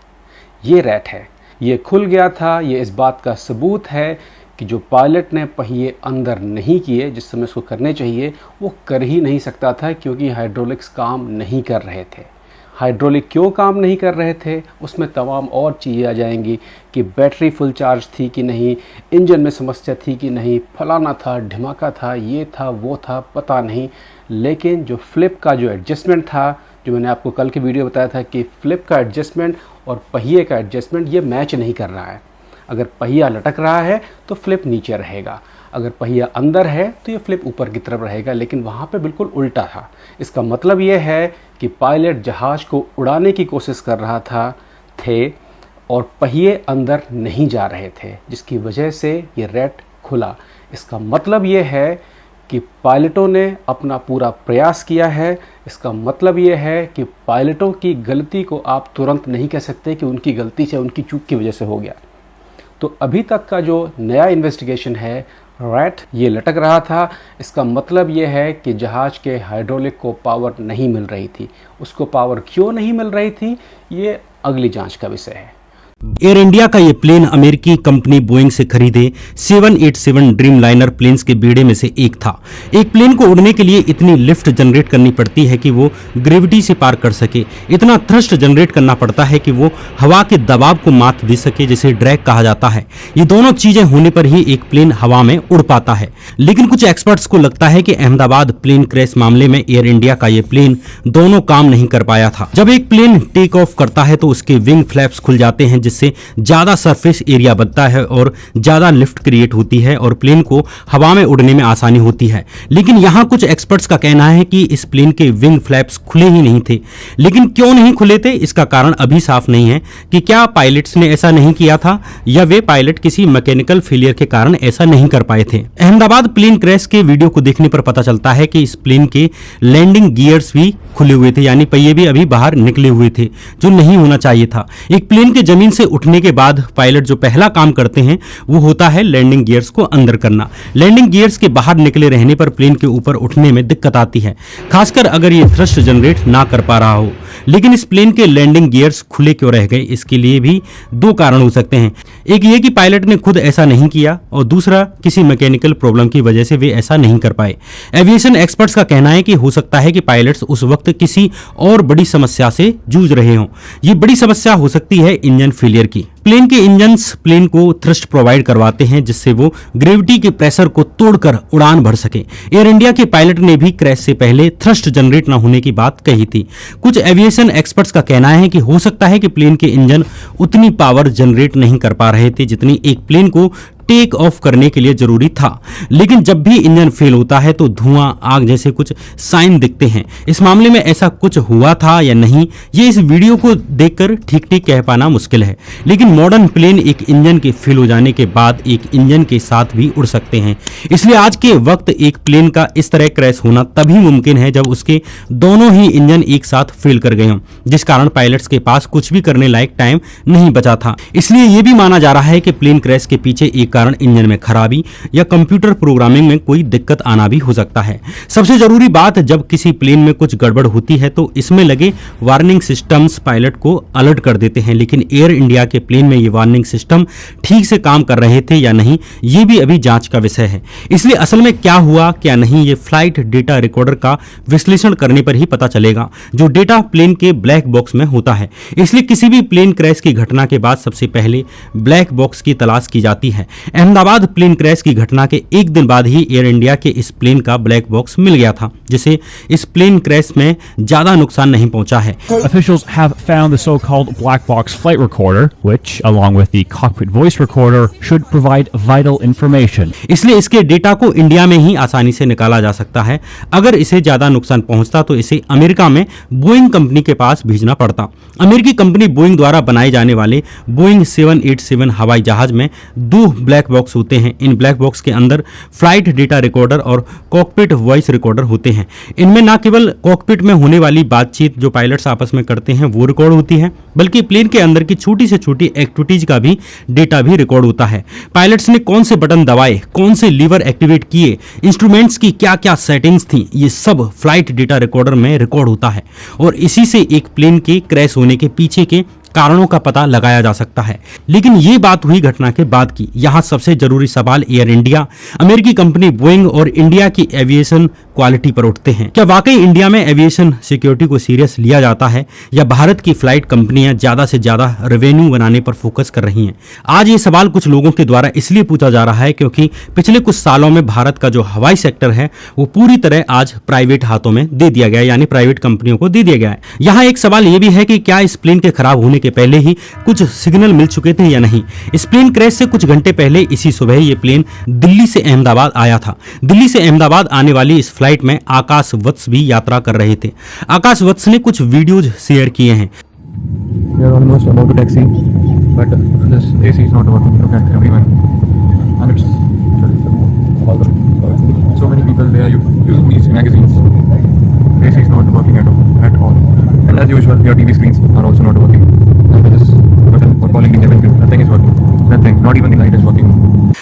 ये रैट है। ये खुल गया था। ये इस बात का सबूत है कि जो पायलट ने पहिए अंदर नहीं किए जिस समय उसको करने चाहिए, वो कर ही नहीं सकता था, क्योंकि हाइड्रोलिक्स काम नहीं कर रहे थे। हाइड्रोलिक क्यों काम नहीं कर रहे थे, उसमें तमाम और चीज़ें आ जाएंगी कि बैटरी फुल चार्ज थी कि नहीं, इंजन में समस्या थी कि नहीं, फलाना था, ढिमाका था, ये था, वो था, पता नहीं। लेकिन जो फ्लिप का जो एडजस्टमेंट था, जो मैंने आपको कल की वीडियो बताया था कि फ्लिप का एडजस्टमेंट और पहिए का एडजस्टमेंट ये मैच नहीं कर रहा है। अगर पहिया लटक रहा है तो फ्लिप नीचे रहेगा, अगर पहिया अंदर है तो ये फ्लिप ऊपर की तरफ रहेगा, लेकिन वहाँ पे बिल्कुल उल्टा था। इसका मतलब ये है कि पायलट जहाज़ को उड़ाने की कोशिश कर रहा थे और पहिए अंदर नहीं जा रहे थे, जिसकी वजह से ये रैट खुला। इसका मतलब ये है कि पायलटों ने अपना पूरा प्रयास किया है। इसका मतलब ये है कि पायलटों की गलती को आप तुरंत नहीं कह सकते कि उनकी गलती से, उनकी चूक की वजह से हो गया। तो अभी तक का जो नया इन्वेस्टिगेशन है, रैट ये लटक रहा था, इसका मतलब ये है कि जहाज़ के हाइड्रोलिक को पावर नहीं मिल रही थी। उसको पावर क्यों नहीं मिल रही थी, ये अगली जांच का विषय है।
एयर इंडिया का ये प्लेन अमेरिकी कंपनी बोइंग से खरीदे 787 ड्रीम लाइनर प्लेन्स के बेड़े में से एक था। एक प्लेन को उड़ने के लिए इतनी लिफ्ट जनरेट करनी पड़ती है कि वो ग्रेविटी से पार कर सके, इतना थ्रस्ट जनरेट करना पड़ता है कि वो हवा के दबाव को मात दे सके, जिसे ड्रैग कहा जाता है। ये दोनों चीजें होने पर ही एक प्लेन हवा में उड़ पाता है। लेकिन कुछ एक्सपर्ट्स को लगता है कि अहमदाबाद प्लेन क्रैश मामले में एयर इंडिया का ये प्लेन दोनों काम नहीं कर पाया था। जब एक प्लेन टेक ऑफ करता है तो उसके विंग फ्लैप्स खुल जाते हैं, जिससे ज्यादा सरफेस एरिया बनता है और ज्यादा लिफ्ट क्रिएट होती है और प्लेन को हवा में उड़ने में आसानी होती है। लेकिन यहां कुछ एक्सपर्ट्स का कहना है कि इस प्लेन के विंग फ्लैप्स खुले ही नहीं थे। लेकिन क्यों नहीं खुले थे, इसका कारण अभी साफ नहीं है कि क्या पायलट्स ने ऐसा नहीं किया था या वे पायलट किसी मैकेनिकल फेलियर के कारण ऐसा नहीं कर पाए थे। अहमदाबाद प्लेन क्रैश के वीडियो को देखने पर पता चलता है कि इस प्लेन के लैंडिंग गियर्स भी खुले हुए थे, यानी पहिए भी अभी बाहर निकले हुए थे, जो नहीं होना चाहिए था। एक प्लेन के जमीन से उठने के बाद पायलट जो पहला काम करते हैं वो होता है लैंडिंग गियर्स को अंदर करना। लैंडिंग गियर्स के बाहर निकले रहने पर प्लेन के ऊपर उठने में दिक्कत आती है, खासकर अगर ये थ्रस्ट जनरेट ना कर पा रहा हो। लेकिन इस प्लेन के लैंडिंग गियर्स खुले क्यों रह गए, इसके लिए भी दो कारण हो सकते हैं। एक ये कि पायलट ने खुद ऐसा नहीं किया और दूसरा किसी मैकेनिकल प्रॉब्लम की वजह से वे ऐसा नहीं कर पाए। एविएशन एक्सपर्ट्स का कहना है कि हो सकता है कि पायलट्स उस वक्त किसी और बड़ी समस्या से जूझ रहे हों। ये बड़ी समस्या हो सकती है इंजन फेलियर की। प्लेन के इंजन्स प्लेन को थ्रस्ट प्रोवाइड करवाते हैं, जिससे वो ग्रेविटी के प्रेशर को तोड़कर उड़ान भर सके। एयर इंडिया के पायलट ने भी क्रैश से पहले थ्रस्ट जनरेट न होने की बात कही थी। कुछ एविएशन एक्सपर्ट्स का कहना है कि हो सकता है कि प्लेन के इंजन उतनी पावर जनरेट नहीं कर पा रहे थे जितनी एक प्लेन को टेक ऑफ करने के लिए जरूरी था। लेकिन जब भी इंजन फेल होता है तो धुआं, आग जैसे कुछ साइन दिखते हैं। इस मामले में ऐसा कुछ हुआ था या नहीं, ये इस वीडियो को देखकर ठीक ठीक कह पाना मुश्किल है। लेकिन मॉडर्न प्लेन एक इंजन के फेल हो जाने के बाद एक इंजन के साथ भी उड़ सकते हैं। इसलिए आज के वक्त एक प्लेन का इस तरह क्रैश होना तभी मुमकिन है जब उसके दोनों ही इंजन एक साथ फेल कर गए हों, जिस कारण पायलट्स के पास कुछ भी करने लायक टाइम नहीं बचा था। इसलिए यह भी माना जा रहा है कि प्लेन क्रैश के पीछे एक कारण इंजन में खराबी या कंप्यूटर प्रोग्रामिंग में कोई दिक्कत आना भी हो सकता है। सबसे जरूरी बात, जब किसी प्लेन में कुछ गड़बड़ होती है तो इसमें लगे वार्निंग सिस्टम्स पायलट को अलर्ट कर देते हैं। लेकिन एयर इंडिया के प्लेन में ये वार्निंग सिस्टम ठीक से काम कर रहे थे या नहीं, ये भी अभी जांच का विषय है। इसलिए असल में क्या हुआ क्या नहीं, ये फ्लाइट डेटा रिकॉर्डर का विश्लेषण करने पर ही पता चलेगा, जो डेटा प्लेन के ब्लैक बॉक्स में होता है। इसलिए किसी भी प्लेन क्रैश की घटना के बाद सबसे पहले ब्लैक बॉक्स की तलाश की जाती है। अहमदाबाद प्लेन क्रैश की घटना के एक दिन बाद ही एयर इंडिया के इस प्लेन का ब्लैक बॉक्स मिल गया था, जिसे इस प्लेन क्रैश में ज्यादा नुकसान नहीं पहुंचा है।
Officials have found the so-called black box flight recorder, which, along with the cockpit voice recorder, should provide vital information.
इसलिए इसके डेटा को इंडिया में ही आसानी से निकाला जा सकता है। अगर इसे ज्यादा नुकसान पहुंचता तो इसे अमेरिका में बोइंग कंपनी के पास भेजना पड़ता। अमेरिकी कंपनी बोइंग द्वारा बनाए जाने वाले बोइंग 787 हवाई जहाज में 2 ब्लैक बॉक्स होते हैं। इन ब्लैक बॉक्स के अंदर फ्लाइट डेटा रिकॉर्डर और कॉकपिट वॉइस रिकॉर्डर होते हैं। इनमें न केवल कॉकपिट में होने वाली बातचीत जो पायलट्स आपस में करते हैं वो रिकॉर्ड होती है, बल्कि प्लेन के अंदर की छोटी से छोटी एक्टिविटीज का भी डेटा भी रिकॉर्ड होता है। पायलट्स ने कौन से बटन दबाए, कौन से लीवर एक्टिवेट किए, इंस्ट्रूमेंट्स की क्या क्या सेटिंग्स थी, ये सब फ्लाइट डेटा रिकॉर्डर में रिकॉर्ड होता है और इसी से एक प्लेन के क्रैश होने के पीछे के कारणों का पता लगाया जा सकता है। लेकिन ये बात हुई घटना के बाद की। यहाँ सबसे जरूरी सवाल एयर इंडिया, अमेरिकी कंपनी बोइंग और इंडिया की एविएशन क्वालिटी पर उठते हैं। क्या वाकई इंडिया में एविएशन सिक्योरिटी को सीरियस लिया जाता है या भारत की फ्लाइट कंपनियां ज्यादा से ज्यादा रेवेन्यू बनाने पर फोकस कर रही हैं? आज ये सवाल कुछ लोगों के द्वारा इसलिए पूछा जा रहा है क्योंकि पिछले कुछ सालों में भारत का जो हवाई सेक्टर है वो पूरी तरह आज प्राइवेट हाथों में दे दिया गया है, यानी प्राइवेट कंपनियों को दे दिया गया है। यहाँ एक सवाल ये भी है कि क्या इस प्लेन के खराब होने के पहले ही कुछ सिग्नल मिल चुके थे या नहीं। इस प्लेन क्रैश से कुछ घंटे पहले इसी सुबह ये प्लेन दिल्ली से अहमदाबाद आया था। दिल्ली से अहमदाबाद आने वाली इस फ्लाइट में आकाश वत्स भी यात्रा कर रहे थे। आकाश वत्स ने कुछ वीडियोज शेयर किए हैं।
We are almost about to taxi, but this AC is not working. Look at everyone, and it's so many people they are using these magazines. AC is not working at all. And as usual, your TV screens are also not working. And this button for calling in heaven, nothing is working. Nothing. Not even the light is working.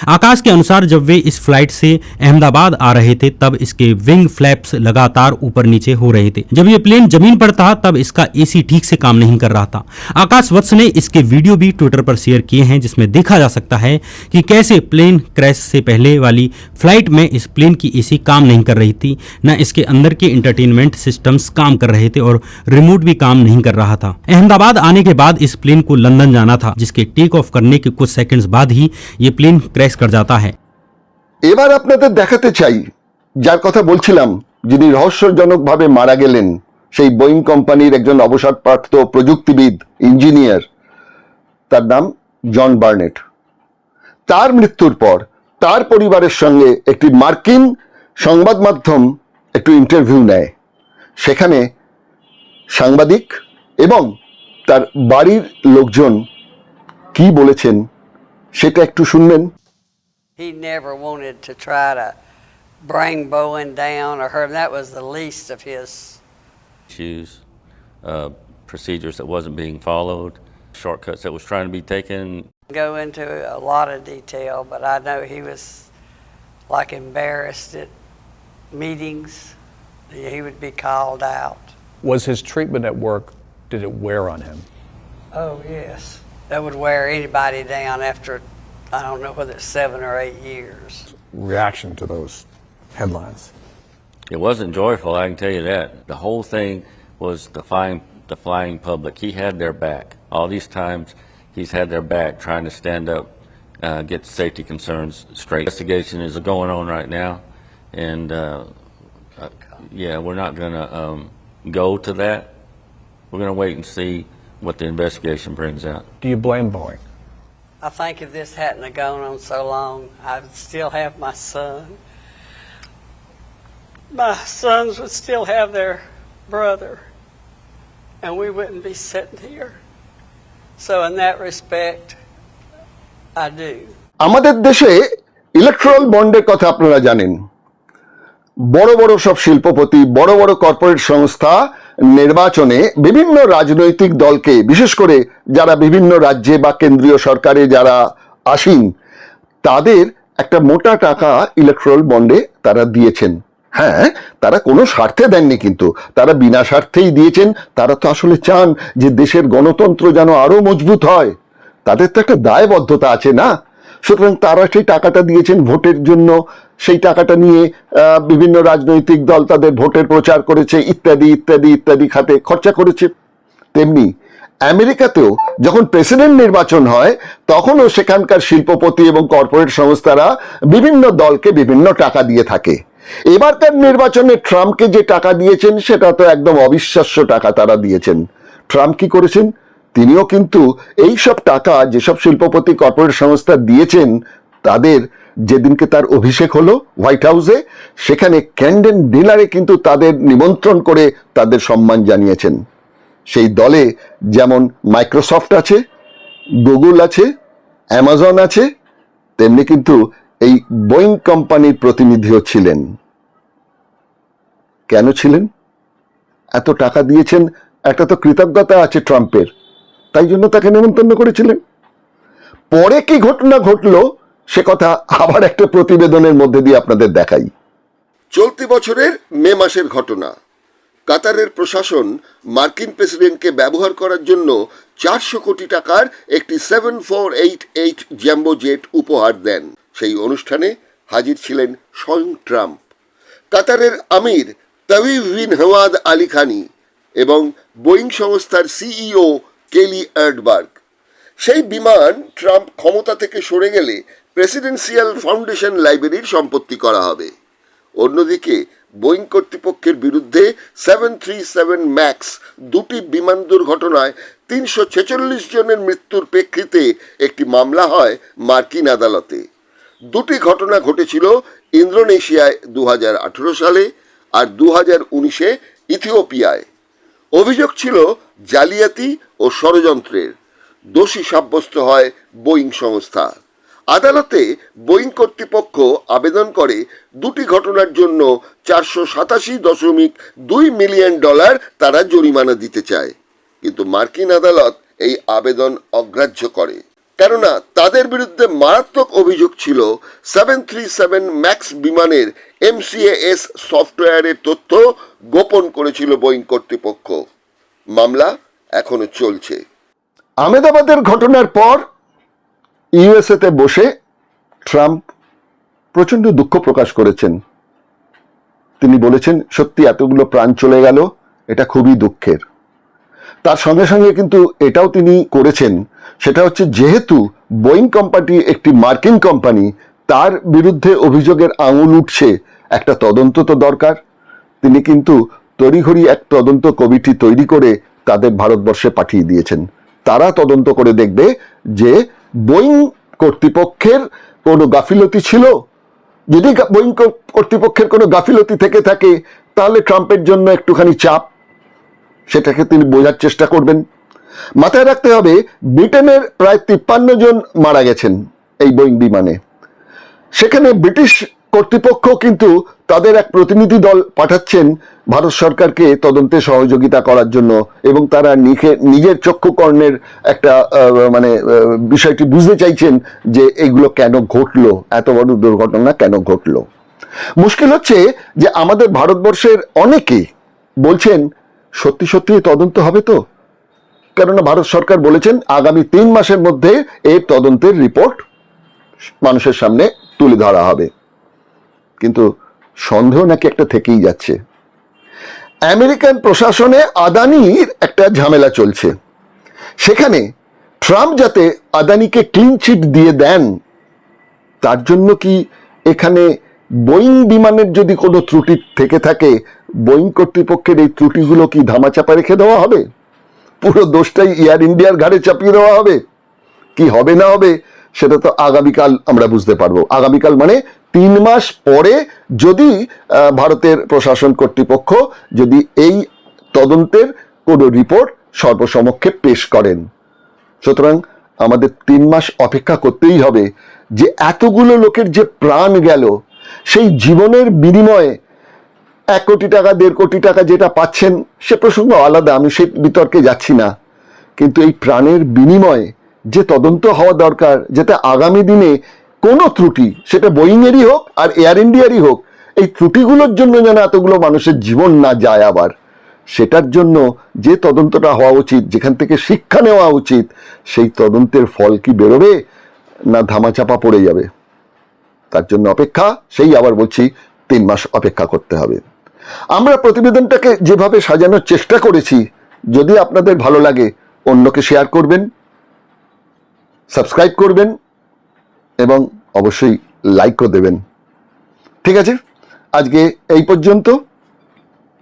आकाश के अनुसार जब वे इस फ्लाइट से अहमदाबाद आ रहे थे तब इसके विंग फ्लैप्स लगातार ऊपर नीचे हो रहे थे। जब ये प्लेन जमीन पर था तब इसका एसी ठीक से काम नहीं कर रहा था। आकाश वत्स ने इसके वीडियो भी ट्विटर पर शेयर किए हैं जिसमें देखा जा सकता है कि कैसे प्लेन क्रैश से पहले वाली फ्लाइट में इस प्लेन की एसी काम नहीं कर रही थी, न इसके अंदर के इंटरटेनमेंट सिस्टम्स काम कर रहे थे और रिमोट भी काम नहीं कर रहा था। अहमदाबाद आने के बाद इस प्लेन को लंदन जाना था, जिसके टेक ऑफ करने के कुछ सेकंड्स बाद ही ये प्लेन क्रैश कर जाता है।
এবার আপনাদের দেখাতে চাই যার কথা বলছিলাম, যিনি রহস্যজনকভাবে মারা গেলেন, সেই বোয়িং কোম্পানির একজন অবসরপ্রাপ্ত প্রযুক্তিবিদ ইঞ্জিনিয়ার, তার নাম জন বার্নেট। তার মৃত্যুর পর তার পরিবারের সঙ্গে একটি মার্কিন সংবাদ মাধ্যম একটু ইন্টারভিউ নেয়। সেখানে সাংবাদিক এবং তার বাড়ির লোকজন কি বলেছেন সেটা একটু শুনবেন।
He never wanted to try to bring Boeing down or hurt him. That was the least of his
issues, procedures that wasn't being followed, shortcuts that was trying to be taken.
Go into a lot of detail, but I know he was like embarrassed at meetings. He would be called out.
Was his treatment at work, did it wear on him?
Oh yes, that would wear anybody down after, I don't know whether it's 7 or 8 years.
Reaction to those headlines?
It wasn't joyful, I can tell you that. The whole thing was the flying public. He had their back. All these times, he's had their back trying to stand up, get safety concerns straight. Investigation is going on right now, and yeah, we're not going to go to that. We're going to wait and see what the investigation brings out.
Do you blame Boeing?
I think if this hadn't have gone on so long, I would still have my son. My sons would still have their brother, and we wouldn't be sitting here. So in that respect, I do.
আমাদের দেশে ইলেকট্রাল বন্ডের কথা আপনারা জানেন। বড় বড় সব শিল্পপতি, বড় বড় কর্পোরেট সংস্থা নির্বাচনে বিভিন্ন রাজনৈতিক দলকে, বিশেষ করে যারা বিভিন্ন রাজ্যে বা কেন্দ্রীয় সরকারে যারা আসীন, তাদের একটা মোটা টাকা ইলেকট্রাল বন্ডে তারা দিয়েছেন। হ্যাঁ, তারা কোনো স্বার্থে দেননি, কিন্তু তারা বিনা স্বার্থেই দিয়েছেন। তারা তো আসলে চান যে দেশের গণতন্ত্র যেন আরো মজবুত হয়। তাদের তো একটা দায়বদ্ধতা আছে না? সুতরাং তারা সেই টাকাটা দিয়েছেন ভোটের জন্য। সেই টাকাটা নিয়ে বিভিন্ন রাজনৈতিক দল তাদের ভোটের প্রচার করেছে, ইত্যাদি ইত্যাদি ইত্যাদি খাতে খরচা করেছে। তেমনি আমেরিকাতেও যখন প্রেসিডেন্ট নির্বাচন হয় তখনও সেখানকার শিল্পপতি এবং কর্পোরেট সংস্থারা বিভিন্ন দলকে বিভিন্ন টাকা দিয়ে থাকে। এবারকার নির্বাচনে ট্রাম্পকে যে টাকা দিয়েছেন সেটা তো একদম অবিশ্বাস্য টাকা তারা দিয়েছেন। ট্রাম্প কি করেছেন? তিনিও কিন্তু এই সব টাকা যেসব শিল্পপতি কর্পোরেট সংস্থা দিয়েছেন তাদের যেদিনকে তার অভিষেক হলো হোয়াইট হাউসে, সেখানে ক্যান্ডেল ডিনারে কিন্তু তাদের নিমন্ত্রণ করে তাদের সম্মান জানিয়েছেন। সেই দলে যেমন মাইক্রোসফট আছে, গুগল আছে, অ্যামাজন আছে, তেমনি কিন্তু এই বোয়িং কোম্পানির প্রতিনিধিও ছিলেন। কেন ছিলেন? এত টাকা দিয়েছেন, একটা তো কৃতজ্ঞতা আছে ট্রাম্পের, তাই জন্য তাকে নিমন্ত্রণ করেছিলেন। পরে কি ঘটনা ঘটলো সে কথা আবার একটা প্রতিবেদনের মধ্যে দিয়ে আপনাদের দেখাই। চলতি বছরের মে মাসের ঘটনা, কাতারের প্রশাসন মার্কিন প্রেসিডেন্টকে ব্যবহার করার জন্য 400 কোটি টাকার একটি 7488 জ্যাম্বো জেট উপহার দেন। সেই অনুষ্ঠানে হাজির ছিলেন স্বয়ং ট্রাম্প, কাতারের আমির তাবিব বিন হামাদ আলী খানি এবং বোয়িং সংস্থার সিইও কেলি এর্ডবার্গ। সেই বিমান ট্রাম্প ক্ষমতা থেকে সরে গেলে প্রেসিডেন্সিয়াল ফাউন্ডেশন লাইব্রেরির সম্পত্তি করা হবে। অন্যদিকে বোয়িং কর্তৃপক্ষের বিরুদ্ধে 737 ম্যাক্স দুটি বিমান দুর্ঘটনায় 346 জনের মৃত্যুর প্রেক্ষিতে একটি মামলা হয় মার্কিন আদালতে। দুটি ঘটনা ঘটেছিল ইন্দোনেশিয়ায় 2018 সালে আর 2019-এ ইথিওপিয়ায়। অভিযোগ ছিল জালিয়াতি ও ষড়যন্ত্রের। দোষী সাব্যস্ত হয় বোয়িং সংস্থা। আদালতে বোয়িং কর্তৃপক্ষ আবেদন করে দুটি ঘটনার জন্য $487.2 মিলিয়ন তারা জরিমানা দিতে চায়, কিন্তু মার্কিন আদালত এই আবেদন অগ্রাহ্য করে, কেননা তাদের বিরুদ্ধে মারাত্মক অভিযোগ ছিল 737 ম্যাক্স বিমানের MCAS সফটওয়্যারের তথ্য গোপন করেছিল বোয়িং কর্তৃপক্ষ। মামলা এখনো চলছে। আহমেদাবাদের ঘটনার পর ইউএসএতে বসে ট্রাম্প প্রচন্ড দুঃখ প্রকাশ করেছেন। তিনি বলেছেন, সত্যি এতগুলো প্রাণ চলে গেল, এটা খুবই দুঃখের। তার সঙ্গে সঙ্গে কিন্তু এটাও তিনি করেছেন, সেটা হচ্ছে যেহেতু বোয়িং কোম্পানি একটি মার্কিন কোম্পানি, তার বিরুদ্ধে অভিযোগের আঙুল উঠছে, একটা তদন্ত তো দরকার। তিনি কিন্তু তড়িঘড়ি এক তদন্ত কমিটি তৈরি করে তাদের ভারতবর্ষে পাঠিয়ে দিয়েছেন। তারা তদন্ত করে দেখবে যে বোয়িং কর্তৃপক্ষের কোনো গাফিলতি ছিল। যদি বোয়িং কর্তৃপক্ষের কোনো গাফিলতি থেকে থাকে তাহলে ট্রাম্পের জন্য একটুখানি চাপ, সেটাকে তিনি বোঝার চেষ্টা করবেন। মাথায় রাখতে হবে, ব্রিটেনের প্রায় 53 জন মারা গেছেন এই বোয়িং বিমানে। সেখানে ব্রিটিশ কর্তৃপক্ষ কিন্তু তাদের এক প্রতিনিধি দল পাঠাচ্ছেন ভারত সরকারকে তদন্তে সহযোগিতা করার জন্য, এবং তারা নিজের চক্ষুকর্ণের একটা বিষয়টি বুঝতে চাইছেন যে এগুলো কেন ঘটলো, এত বড় দুর্ঘটনা কেন ঘটলো। মুশকিল হচ্ছে যে আমাদের ভারতবর্ষের অনেকে বলছেন সত্যি সত্যি তদন্ত হবে তো, কেননা ভারত সরকার বলেছেন আগামী 3 মাসের মধ্যে এই তদন্তের রিপোর্ট মানুষের সামনে তুলে ধরা হবে। কিন্তু সন্দেহ নাকি একটা থেকেই যাচ্ছে। আমেরিকান প্রশাসনে আদানির একটা ঝামেলা চলছে। সেখানে ট্রাম্প যাতে আদানিকে ক্লিন চিট দিয়ে দেন, তার জন্য কি এখানে বোয়িং বিমানের যদি কোনো ত্রুটি থেকে থাকে, বোয়িং কর্তৃপক্ষের এই ত্রুটিগুলো কি ধামাচাপা রেখে দেওয়া হবে? পুরো দোষটাই এয়ার ইন্ডিয়ার ঘাড়ে চাপিয়ে দেওয়া হবে? কি হবে না হবে সেটা তো আগামীকাল আমরা বুঝতে পারবো। আগামীকাল মানে 3 মাস পরে যদি ভারতের প্রশাসন কর্তৃপক্ষ যদি এই তদন্তের কোনো রিপোর্ট সর্বসমক্ষে পেশ করেন। সুতরাং আমাদের 3 মাস অপেক্ষা করতেই হবে যে এতগুলো লোকের যে প্রাণ গেল, সেই জীবনের বিনিময়ে 1 কোটি টাকা 1.5 কোটি টাকা যেটা পাচ্ছেন সে প্রসঙ্গ আলাদা, আমি সে বিতর্কে যাচ্ছি না, কিন্তু এই প্রাণের বিনিময়ে যে তদন্ত হওয়া দরকার, যাতে আগামী দিনে কোনো ত্রুটি, সেটা বোয়িংয়েরই হোক আর এয়ার ইন্ডিয়ারই হোক, এই ত্রুটিগুলোর জন্য যেন এতগুলো মানুষের জীবন না যায় আবার, সেটার জন্য যে তদন্তটা হওয়া উচিত, যেখান থেকে শিক্ষা নেওয়া উচিত, সেই তদন্তের ফল কি বেরোবে না ধামাচাপা পড়ে যাবে? তার জন্য অপেক্ষা, সেই আবার বলছি 3 মাস অপেক্ষা করতে হবে। আমরা প্রতিবেদনটাকে যেভাবে সাজানোর চেষ্টা করেছি, যদি আপনাদের ভালো লাগে অন্যকে শেয়ার করবেন, সাবস্ক্রাইব করবেন এবং অবশ্যই লাইকও দেবেন। ঠিক আছে, আজকে এই পর্যন্ত।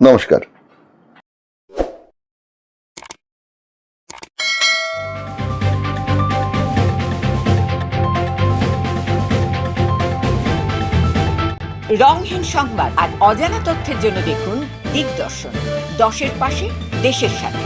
নমস্কার।
রংহীন সংবাদ আর অজানা তথ্যের জন্য দেখুন দিগদর্শন, 10-এর পাশে, দেশের সাথে।